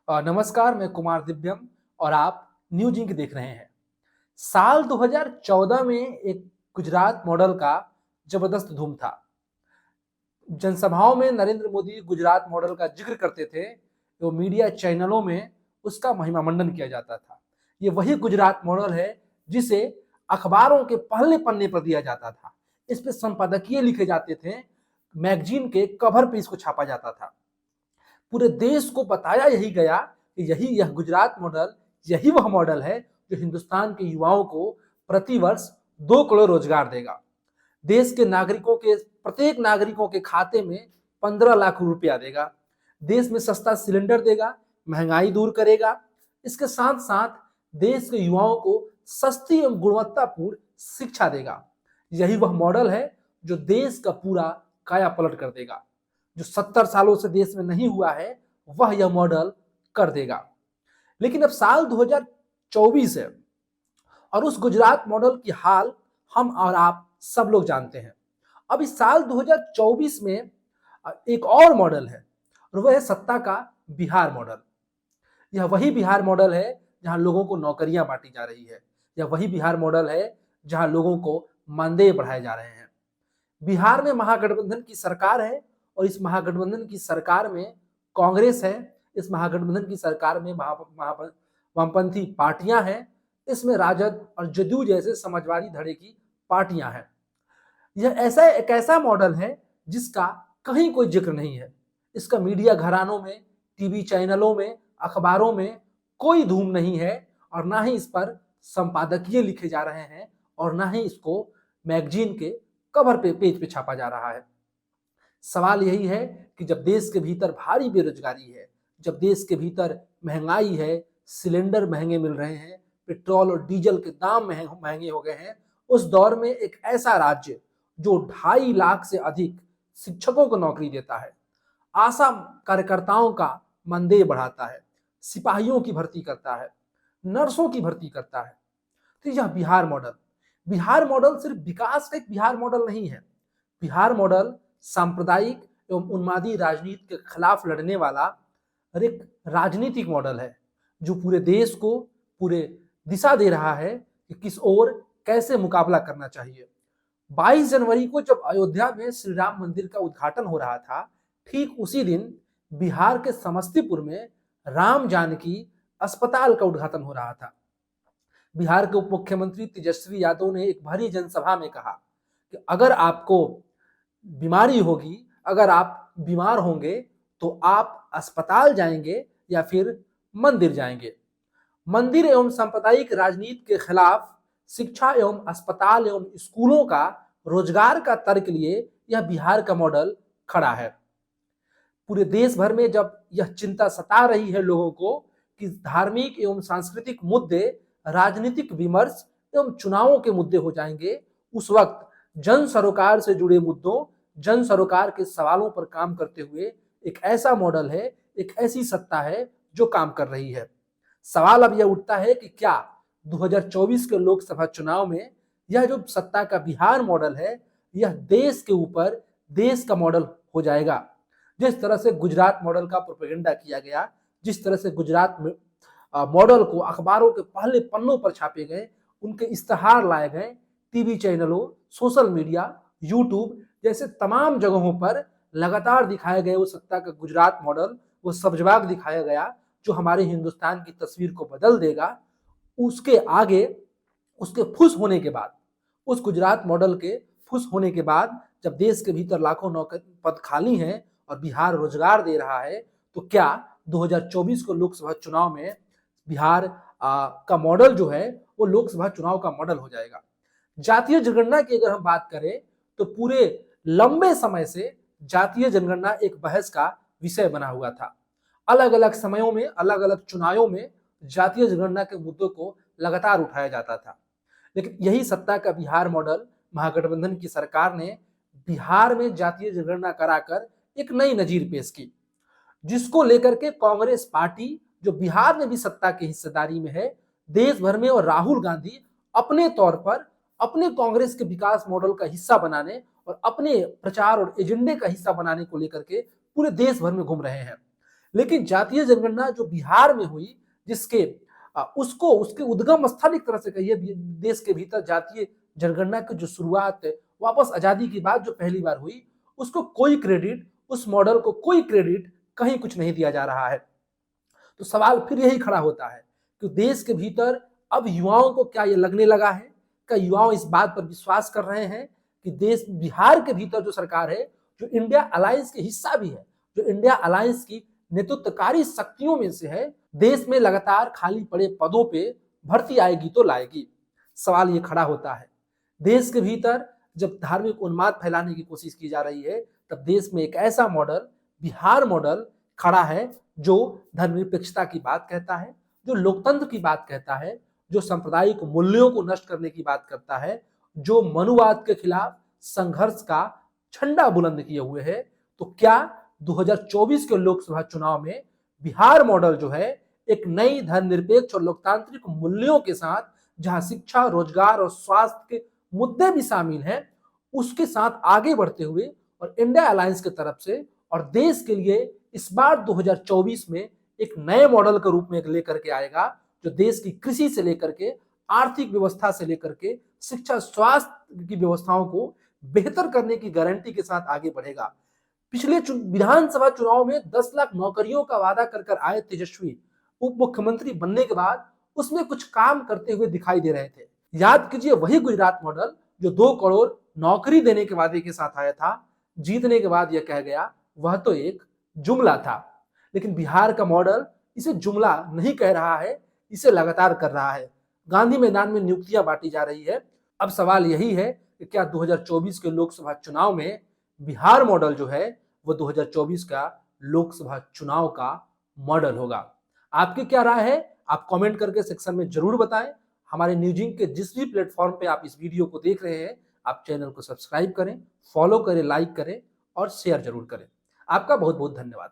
नमस्कार, मैं कुमार दिव्यम और आप न्यूज इंक देख रहे हैं। साल 2014 में एक गुजरात मॉडल का जबरदस्त धूम था। जनसभाओं में नरेंद्र मोदी गुजरात मॉडल का जिक्र करते थे, तो मीडिया चैनलों में उसका महिमा मंडन किया जाता था। ये वही गुजरात मॉडल है जिसे अखबारों के पहले पन्ने पर दिया जाता था। इस पे संपादकीय लिखे जाते थे, मैगजीन के कवर पे इसको छापा जाता था। पूरे देश को बताया यही गया कि यह गुजरात मॉडल यही वह मॉडल है जो हिंदुस्तान के युवाओं को प्रतिवर्ष 2 करोड़ रोजगार देगा। देश के नागरिकों के प्रत्येक नागरिकों के खाते में 15 लाख रुपया देगा। देश में सस्ता सिलेंडर देगा, महंगाई दूर करेगा। इसके साथ साथ देश के युवाओं को सस्ती एवं गुणवत्तापूर्ण शिक्षा देगा। यही वह मॉडल है जो देश का पूरा काया पलट कर देगा। जो 70 सालों से देश में नहीं हुआ है वह यह मॉडल कर देगा। लेकिन अब साल 2024 है और उस गुजरात मॉडल की हाल हम और आप सब लोग जानते हैं। अब इस साल 2024 में एक और मॉडल है और वह है सत्ता का बिहार मॉडल। यह वही बिहार मॉडल है जहां लोगों को नौकरियां बांटी जा रही है। यह वही बिहार मॉडल है जहां लोगों को मानदेय बढ़ाए जा रहे हैं। बिहार में महागठबंधन की सरकार है और इस महागठबंधन की सरकार में कांग्रेस है। इस महागठबंधन की सरकार में वामपंथी पार्टियां हैं। इसमें राजद और जदयू जैसे समाजवादी धड़े की पार्टियां हैं। यह एक ऐसा मॉडल है जिसका कहीं कोई जिक्र नहीं है। इसका मीडिया घरानों में, टीवी चैनलों में, अखबारों में कोई धूम नहीं है और ना ही इस पर संपादकीय लिखे जा रहे हैं और ना ही इसको मैगजीन के कवर पे पेज पे छापा जा रहा है। सवाल यही है कि जब देश के भीतर भारी बेरोजगारी है, जब देश के भीतर महंगाई है, सिलेंडर महंगे मिल रहे हैं, पेट्रोल और डीजल के दाम महंगे हो गए हैं, उस दौर में एक ऐसा राज्य जो 2.5 लाख से अधिक शिक्षकों को नौकरी देता है, आशा कार्यकर्ताओं का मानदेय बढ़ाता है, सिपाहियों की भर्ती करता है, नर्सों की भर्ती करता है, तो यह बिहार मॉडल सिर्फ विकास का एक बिहार मॉडल नहीं है। बिहार मॉडल सांप्रदायिक एवं उन्मादी राजनीति के खिलाफ लड़ने वाला एक राजनीतिक मॉडल है जो पूरे देश को पूरे दिशा दे रहा है कि किस ओर कैसे मुकाबला करना चाहिए। 22 जनवरी को जब अयोध्या में श्री राम मंदिर का उद्घाटन हो रहा था, ठीक उसी दिन बिहार के समस्तीपुर में राम जानकी अस्पताल का उद्घाटन हो रहा था। बिहार के उप मुख्यमंत्री तेजस्वी यादव ने एक भरी जनसभा में कहा कि अगर आपको बीमारी होगी, अगर आप बीमार होंगे तो आप अस्पताल जाएंगे या फिर मंदिर जाएंगे। मंदिर एवं सांप्रदायिक राजनीति के खिलाफ शिक्षा एवं अस्पताल एवं स्कूलों का रोजगार का तर्क लिए यह बिहार का मॉडल खड़ा है। पूरे देश भर में जब यह चिंता सता रही है लोगों को कि धार्मिक एवं सांस्कृतिक मुद्दे राजनीतिक विमर्श एवं चुनावों के मुद्दे हो जाएंगे, उस वक्त जन सरोकार से जुड़े मुद्दों, जन सरोकार के सवालों पर काम करते हुए एक ऐसा मॉडल है, एक ऐसी सत्ता है जो काम कर रही है। सवाल अब यह उठता है कि क्या 2024 के लोकसभा चुनाव में यह जो सत्ता का बिहार मॉडल है, यह देश के ऊपर देश का मॉडल हो जाएगा। जिस तरह से गुजरात मॉडल का प्रोपेगेंडा किया गया, जिस तरह से गुजरात मॉडल को अखबारों के पहले पन्नों पर छापे गए, उनके इश्तहार लाए गए, टीवी चैनलों, सोशल मीडिया, यूट्यूब जैसे तमाम जगहों पर लगातार दिखाया गया वो सत्ता का गुजरात मॉडल, वो सब्जबाग दिखाया गया जो हमारे हिंदुस्तान की तस्वीर को बदल देगा। उसके आगे उसके फुस होने के बाद, उस गुजरात मॉडल के फुस होने के बाद जब देश के भीतर लाखों नौकरी पद खाली हैं और बिहार रोजगार दे रहा है, तो क्या 2024 को लोकसभा चुनाव में बिहार का मॉडल जो है वो लोकसभा चुनाव का मॉडल हो जाएगा। जातीय जनगणना की अगर हम बात करें तो पूरे लंबे समय से जातीय जनगणना एक बहस का विषय बना हुआ था। अलग अलग समयों में, अलग अलग चुनावों में जातीय जनगणना के मुद्दों को लगातार उठाया जाता था। लेकिन यही सत्ता का बिहार मॉडल महागठबंधन की सरकार ने बिहार में जातीय जनगणना कराकर एक नई नजीर पेश की, जिसको लेकर के कांग्रेस पार्टी जो बिहार में भी सत्ता की हिस्सेदारी में है, देश भर में और राहुल गांधी अपने तौर पर अपने कांग्रेस के विकास मॉडल का हिस्सा बनाने और अपने प्रचार और एजेंडे का हिस्सा बनाने को लेकर के पूरे देश भर में घूम रहे हैं। लेकिन जातीय जनगणना जो बिहार में हुई, जिसके उसको उसके उद्गम स्थल एक तरह से कहिए देश के भीतर जातीय जनगणना की जो शुरुआत वापस आजादी के बाद जो पहली बार हुई, उसको कोई क्रेडिट, उस मॉडल को कोई क्रेडिट कहीं कुछ नहीं दिया जा रहा है। तो सवाल फिर यही खड़ा होता है कि देश के भीतर अब युवाओं को क्या ये लगने लगा है, क्या युवाओं इस बात पर विश्वास कर रहे हैं कि देश बिहार के भीतर जो सरकार है, जो इंडिया अलायंस के हिस्सा भी है, जो इंडिया अलायंस की नेतृत्वकारी शक्तियों में से है, देश में लगातार खाली पड़े पदों पे भर्ती आएगी तो लाएगी। सवाल ये खड़ा होता है। देश के भीतर जब धार्मिक उन्माद फैलाने की कोशिश की जा रही है, तब देश में एक ऐसा मॉडल, बिहार मॉडल खड़ा है जो धर्मनिरपेक्षता की बात कहता है, जो लोकतंत्र की बात कहता है, जो सांप्रदायिक मूल्यों को नष्ट करने की बात करता है, जो मनुवाद के खिलाफ संघर्ष का झंडा बुलंद किए हुए है। तो क्या 2024 के लोकसभा चुनाव में बिहार मॉडल जो है एक नई धर्मनिरपेक्ष और लोकतांत्रिक मूल्यों के साथ, जहां शिक्षा, रोजगार और स्वास्थ्य के मुद्दे भी शामिल हैं, उसके साथ आगे बढ़ते हुए और इंडिया अलायंस की तरफ से और देश के लिए इस बार 2024 में एक नए मॉडल के रूप में लेकर के आएगा, जो देश की कृषि से लेकर के आर्थिक व्यवस्था से लेकर के शिक्षा, स्वास्थ्य की व्यवस्थाओं को बेहतर करने की गारंटी के साथ आगे बढ़ेगा। पिछले विधानसभा चुनाव में 10 लाख नौकरियों का वादा कर कर आए तेजस्वी उप मुख्यमंत्री बनने के बाद उसमें कुछ काम करते हुए दिखाई दे रहे थे। याद कीजिए, वही गुजरात मॉडल जो 2 करोड़ नौकरी देने के वादे के साथ आया था, जीतने के बाद यह कह गया वह तो एक जुमला था। लेकिन बिहार का मॉडल इसे जुमला नहीं कह रहा है, इसे लगातार कर रहा है। गांधी मैदान में नियुक्तियां बांटी जा रही है। अब सवाल यही है कि क्या 2024 के लोकसभा चुनाव में बिहार मॉडल जो है वो 2024 का लोकसभा चुनाव का मॉडल होगा। आपकी क्या राय है, आप कमेंट करके सेक्शन में जरूर बताएं। हमारे न्यूजिंक के जिस भी प्लेटफॉर्म पे आप इस वीडियो को देख रहे हैं, आप चैनल को सब्सक्राइब करें, फॉलो करें, लाइक करें और शेयर जरूर करें। आपका बहुत बहुत धन्यवाद।